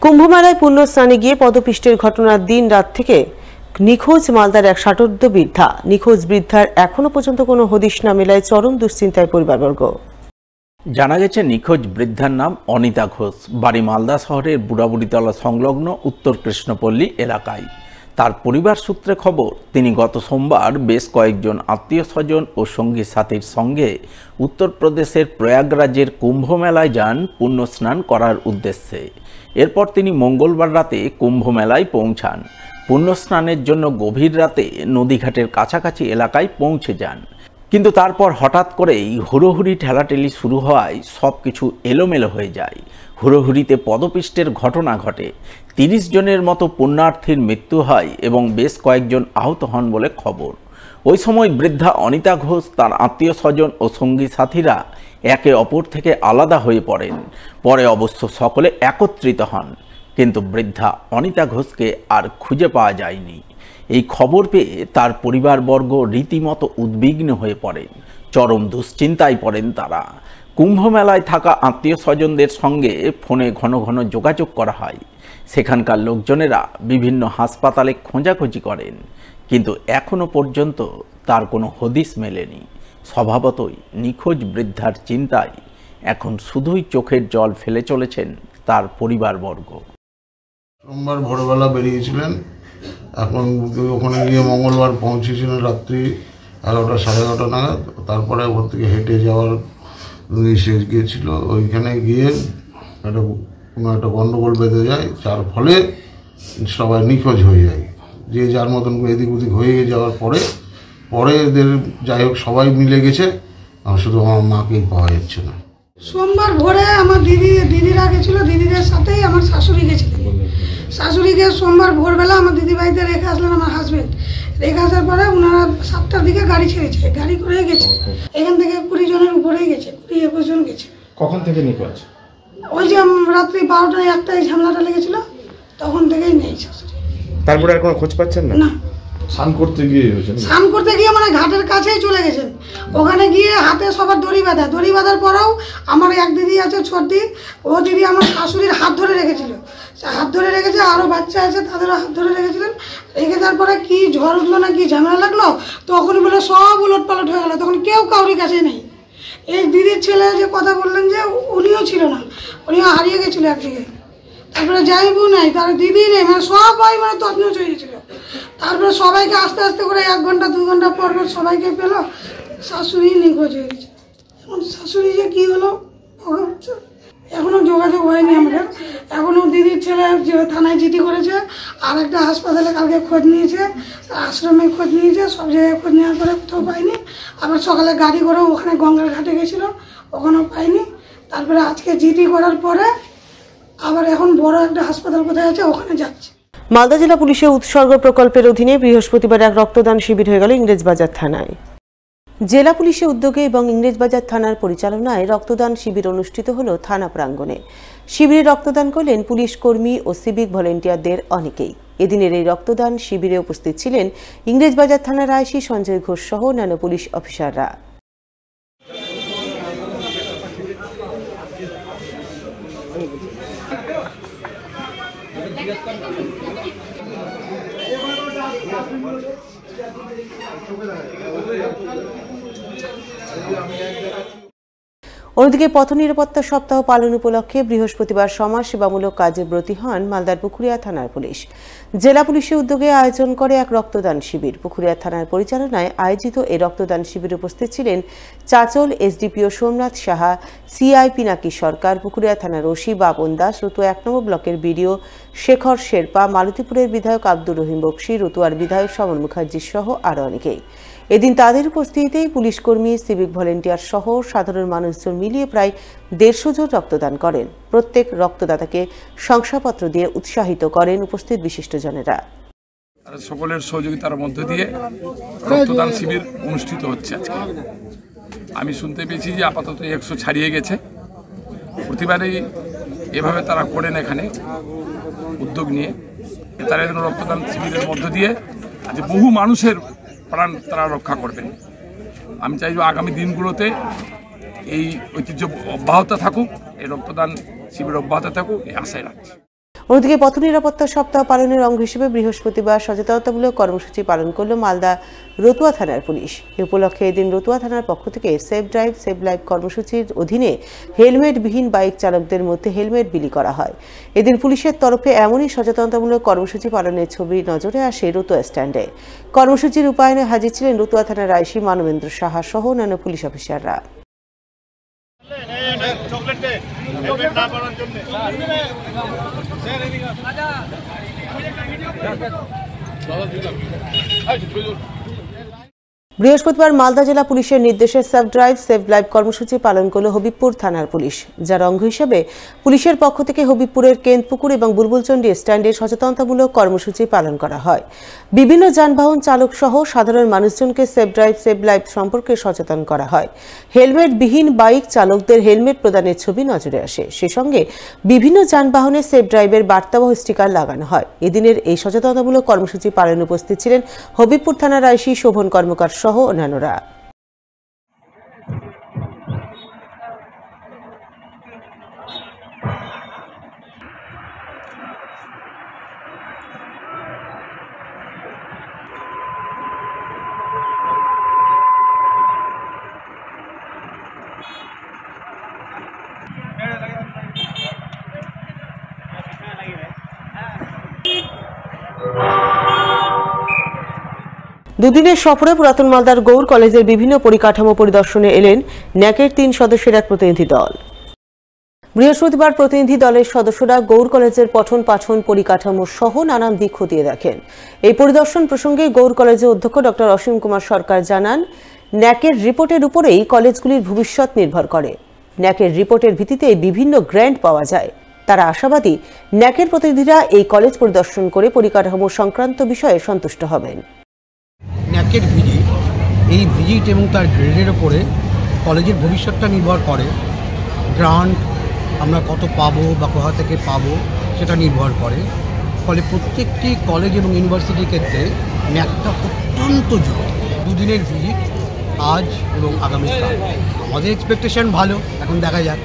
কুম্ভমেলায় পুণ্য স্নানে গিয়ে পদপিষ্টের ঘটনার দিন রাত থেকে নিখোঁজ মালদার এক ষাটোর্ধ্ব বৃদ্ধা। নিখোঁজ বৃদ্ধার এখনো পর্যন্ত কোনো হদিশ না মেলায় চরম দুশ্চিন্তায় পরিবারবর্গ। জানা গেছে নিখোঁজ বৃদ্ধার নাম অনিতা ঘোষ, বাড়ি মালদা শহরের বুড়াবুড়িতলা সংলগ্ন উত্তর কৃষ্ণপল্লী এলাকায়। তার পরিবার সূত্রে খবর, তিনি গত সোমবার বেশ কয়েকজন আত্মীয় স্বজন ও সঙ্গী সাথীর সঙ্গে উত্তরপ্রদেশের প্রয়াগরাজের কুম্ভ মেলায় যান পুণ্য স্নান করার উদ্দেশ্যে। এরপর তিনি মঙ্গলবার রাতে কুম্ভ মেলায় পৌঁছান। পুণ্য স্নানের জন্য গভীর রাতে নদীঘাটের কাছাকাছি এলাকায় পৌঁছে যান, কিন্তু তারপর হঠাৎ করেই হুড়োহুড়ি ঠেলাঠেলি শুরু হওয়ায় সব কিছু এলোমেলো হয়ে যায়। হুড়োহুড়িতে পদপিষ্টের ঘটনা ঘটে। 30 জনের মতো পুণ্যার্থীর মৃত্যু হয় এবং বেশ কয়েকজন আহত হন বলে খবর। ওই সময় বৃদ্ধা অনিতা ঘোষ, তার আত্মীয় স্বজন ও সঙ্গী সাথীরা একে অপর থেকে আলাদা হয়ে পড়েন। পরে অবশ্য সকলে একত্রিত হন, কিন্তু বৃদ্ধা অনিতা ঘোষকে আর খুঁজে পাওয়া যায়নি। এই খবর পেয়ে তার পরিবারবর্গ রীতিমতো উদ্বিগ্ন হয়ে পড়েন, চরম দুশ্চিন্তায় পড়েন তারা। কুম্ভ মেলায় থাকা আত্মীয় স্বজনদের সঙ্গে ফোনে ঘন ঘন যোগাযোগ করা হয়। সেখানকার লোকজনেরা বিভিন্ন হাসপাতালে খোঁজাখুঁজি করেন, কিন্তু এখনো পর্যন্ত তার কোনো হদিশ মেলেনি। স্বভাবতই নিখোঁজ বৃদ্ধার চিন্তায় এখন শুধুই চোখের জল ফেলে চলেছেন তার পরিবারবর্গ। সোমবার ভোরবেলা বেরিয়েছিলেন, এখন ওখানে গিয়ে মঙ্গলবার পৌঁছেছিলেন রাত্রি 11টা সাড়ে 11টা নাগাদ। তারপরে ওখান থেকে হেঁটে যাওয়ার সে গিয়েছিল। ওইখানে গিয়ে কোনো একটা গণ্ডগোল বেঁধে যায়, যার ফলে সবাই নিখোঁজ হয়ে যায়। যে যার মতন এদিক ওদিক হয়ে যাওয়ার পরে এদের যাই হোক সবাই মিলে গেছে, শুধু আমার মাকেই পাওয়া যাচ্ছে না। সোমবার ভোরে আমার দিদিরা গেছিলো, দিদিদের সাথেই আমার শাশুড়ি গেছিলেন। শাশুড়িকে সোমবার ভোরবেলা আমার দিদিভাইদের রেখে আসলেন আমার হাজব্যান্ড। রেখে আসার পরে ওনারা 7টার দিকে গাড়ি ছেড়েছে, গাড়ি করে গেছে। এখান থেকে 20 জনের উপরেই গেছে, 20-21 জন গেছে। কখন থেকে নিখোঁজ? ওই যে রাত্রি 12টায় 1টায় ঝামেলাটা লেগেছিল, তখন থেকেই নেই শাশুড়ি। তারপরে আর কোনো খোঁজ পাচ্ছেন না? না। স্নান করতে গিয়ে মানে ঘাটের কাছেই চলে গেছেন। ওখানে গিয়ে হাতে সবার দড়ি বাঁধার পরেও আমার এক দিদি আছে ছোটদি, ও দিদি আমার শাশুড়ির হাত ধরে রেখেছিল। হাত ধরে রেখেছে, আরও বাচ্চা আছে তাদেরও হাত ধরে রেখেছিলেন। রেখে তারপরে কি ঝড় উঠলো না কি ঝামেলা লাগলো, তখন বলে সব উলট পালট হয়ে গেলো। তখন কেউ কাউরি কাছে নেই। এই দিদির ছেলে যে কথা বললেন যে উনিও ছিল না, উনিও হারিয়ে গেছিলো একদিকে। তারপরে যাইবও নাই, তার দিদি নেই, মানে সবাই তছনছ হয়ে গেছিলো। তারপরে সবাইকে আস্তে আস্তে করে 1 ঘন্টা 2 ঘন্টা পর সবাইকে পেলো। শাশুড়ি নিখোঁজ হয়ে গেছে। এখন শাশুড়ি যে কী হলো এখনও যোগাযোগ হয়নি আমাদের। এখনও দিদির ছেলে থানায় চিঠি করেছে, আর একটা হাসপাতালে কালকে খোঁজ নিয়েছে, আশ্রমে খোঁজ নিয়েছে, সব জায়গায় খোঁজ নেওয়ার পরে কোথাও পাইনি। আবার সকালে গাড়ি করেও ওখানে গঙ্গার ঘাটে গেছিলো, ওখানেও পাইনি। তারপরে আজকে চিঠি করার পরে আবার এখন বড় একটা হাসপাতাল কোথায় আছে ওখানে যাচ্ছে। মালদা জেলা পুলিশের উৎসর্গ প্রকল্পের অধীনে বৃহস্পতিবার এক রক্তদান শিবির হয়ে গেল ইংরেজবাজার থানায়। জেলা পুলিশের উদ্যোগে এবং ইংরেজবাজার থানার পরিচালনায় রক্তদান শিবির অনুষ্ঠিত হলো থানা প্রাঙ্গণে। শিবিরে রক্তদান করলেন পুলিশ কর্মী ও সিভিক ভলেন্টিয়ারদের অনেকেই। এদিনের এই রক্তদান শিবিরে উপস্থিত ছিলেন ইংরেজবাজার থানার আইসি সঞ্জয় ঘোষ সহ অন্যান্য পুলিশ অফিসাররা। অন্যদিকে পথ নিরাপত্তা সপ্তাহ পালন উপলক্ষে বৃহস্পতিবার সমাজ সেবামূলক কাজে ব্রতী হন মালদার পুকুরিয়া থানার পুলিশ। জেলা পুলিশের উদ্যোগে আয়োজন করে এক রক্তদান শিবির। পুকুরিয়া থানার পরিচালনায় আয়োজিত এই রক্তদান শিবিরে উপস্থিত ছিলেন চাচল এসডিপিও সোমনাথ সাহা, সিআই পিনাকি সরকার, পুকুরিয়া থানার ওসি বাপন দাস, রতুয়া 1 নম্বর ব্লকের বিডিও শেখর শেরপা, মালতীপুরের বিধায়ক আব্দুর রহিম বক্সি, রতুয়ার বিধায়ক সমন মুখার্জি সহ আরও অনেকেই। এদিন তাদের উপস্থিতিতেই পুলিশ কর্মী, সিভিক ভলেন্টিয়ার সহ সাধারণ মানুষজন মিলিয়ে প্রায় 150 জন রক্তদান করেন। প্রত্যেক রক্তদাতাকে শংসাপত্র দিয়ে উৎসাহিত করেন উপস্থিত বিশিষ্টজনেরা। সকলের সহযোগিতার মধ্য দিয়ে রক্তদান শিবির অনুষ্ঠিত হচ্ছে আজকে। আমি শুনতে পেয়েছি যে আপাতত 100 ছাড়িয়ে গেছে। প্রতিবারেই এভাবে তারা করেন এখানে উদ্যোগ নিয়ে। তারা রক্তদান শিবিরের মধ্য দিয়ে আজ বহু মানুষের প্রাণ তারা রক্ষা করবেন। আমি চাইব আগামী দিনগুলোতে এই ঐতিহ্য অব্যাহত থাকুক, এই রক্তদান শিবির অব্যাহত থাকুক, এই আশায় রাখছি। অন্যদিকে পথ নিরাপত্তা সপ্তাহ পালনের অঙ্গ হিসেবে বৃহস্পতিবার সচেতনতামূলক কর্মসূচি পালন করল মালদা রতুয়া থানার পুলিশ। এ উপলক্ষে এদিন রতুয়া থানার পক্ষ থেকে সেভ ড্রাইভ সেভ লাইফ কর্মসূচির অধীনে হেলমেটবিহীন বাইক চালকদের মধ্যে হেলমেট বিলি করা হয়। এদিন পুলিশের তরফে এমনই সচেতনতামূলক কর্মসূচি পালনের ছবি নজরে আসে রতুয়া স্ট্যান্ডে। কর্মসূচির রূপায়ণে হাজির ছিলেন রতুয়া থানার আইসি মানবেন্দ্র সাহা সহ অন্যান্য পুলিশ অফিসাররা। বৃহস্পতিবার মালদা জেলা পুলিশের নির্দেশে সেভ ড্রাইভ সেভ লাইফ কর্মসূচি পালন করল হবিবপুর থানার পুলিশ, যার অঙ্গ হিসেবে পুলিশের পক্ষ থেকে হবিবপুরের কেন্দপুকুর এবং বুলবুলচন্ডী স্ট্যান্ডে সচেতনতামূলক কর্মসূচি পালন করা হয়। বিভিন্ন যানবাহন চালক সহ সাধারণ মানুষজনকে সেভ ড্রাইভ সেভ লাইফ সম্পর্কে সচেতন করা হয়। হেলমেটবিহীন বাইক চালকদের হেলমেট প্রদানের ছবি নজরে আসে। সে সঙ্গে বিভিন্ন যানবাহনে সেভ ড্রাইভের বার্তাবহ স্টিকার লাগানো হয়। এদিনের এই সচেতনতামূলক কর্মসূচি পালনে উপস্থিত ছিলেন হবিবপুর থানার আইসি শোভন কর্মকার সহ অন্যান্যরা। দুদিনের সফরে পুরাতন মালদার গৌড় কলেজের বিভিন্ন পরিকাঠামো পরিদর্শনে এলেন ন্যাকের 3 সদস্যের এক প্রতিনিধি দল। বৃহস্পতিবার প্রতিনিধি দলের সদস্যরা গৌড় কলেজের পঠন পাঠন পরিকাঠামো সহ নানান দিক খতিয়ে দেখেন। এই পরিদর্শন প্রসঙ্গে গৌড় কলেজের অধ্যক্ষ ডক্টর অসীম কুমার সরকার জানান, ন্যাকের রিপোর্টের উপরেই কলেজগুলির ভবিষ্যৎ নির্ভর করে। ন্যাকের রিপোর্টের ভিত্তিতে বিভিন্ন গ্র্যান্ট পাওয়া যায়। তারা আশাবাদী ন্যাকের প্রতিনিধিরা এই কলেজ পরিদর্শন করে পরিকাঠামো সংক্রান্ত বিষয়ে সন্তুষ্ট হবেন। ন্যাকের ভিজিট, এই ভিজিট এবং তার গ্রেডের ওপরে কলেজের ভবিষ্যৎটা নির্ভর করে। গ্রান্ট আমরা কত পাবো বা কোথা থেকে পাবো সেটা নির্ভর করে। ফলে প্রত্যেকটি কলেজ এবং ইউনিভার্সিটির ক্ষেত্রে ন্যাকটা অত্যন্ত জরুরি। দুদিনের ভিজিট আজ এবং আগামীকাল। আমাদের এক্সপেকটেশন ভালো, এখন দেখা যাক।